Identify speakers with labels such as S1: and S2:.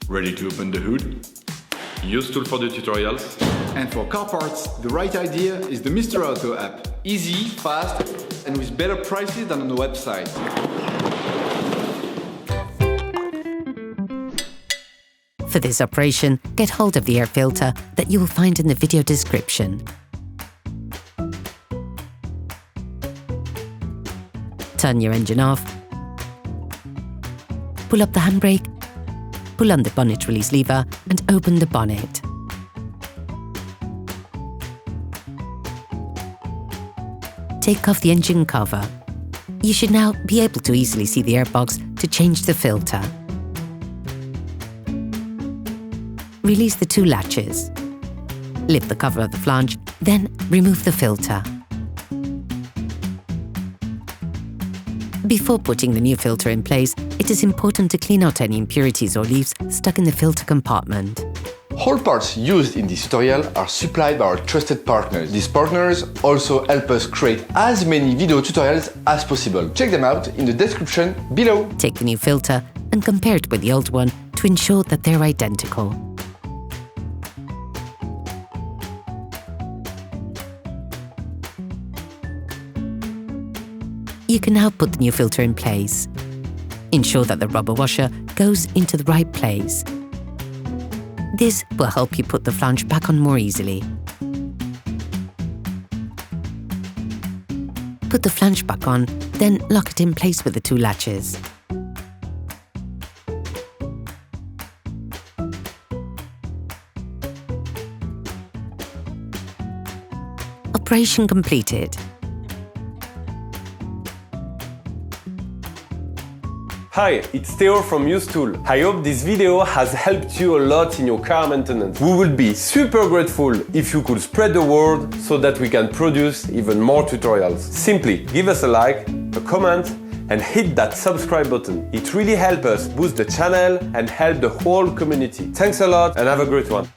S1: Ready to open the hood? UseTool for the tutorials.
S2: And for car parts, the right idea is the Mr. Auto app. Easy, fast, and with better prices than on the website.
S3: For this operation, get hold of the air filter that you will find in the video description. Turn your engine off. Pull up the handbrake, pull on the bonnet release lever and open the bonnet. Take off the engine cover. You should now be able to easily see the airbox to change the filter. Release the two latches. Lift the cover of the flange, then remove the filter. Before putting the new filter in place, it is important to clean out any impurities or leaves stuck in the filter compartment.
S4: All parts used in this tutorial are supplied by our trusted partners. These partners also help us create as many video tutorials as possible. Check them out in the description below.
S3: Take the new filter and compare it with the old one to ensure that they're identical. You can now put the new filter in place. Ensure that the rubber washer goes into the right place. This will help you put the flange back on more easily. Put the flange back on, then lock it in place with the two latches. Operation completed.
S5: Hi, it's Theo from UseTool. I hope this video has helped you a lot in your car maintenance. We would be super grateful if you could spread the word so that we can produce even more tutorials. Simply give us a like, a comment, and hit that subscribe button. It really helps us boost the channel and help the whole community. Thanks a lot and have a great one.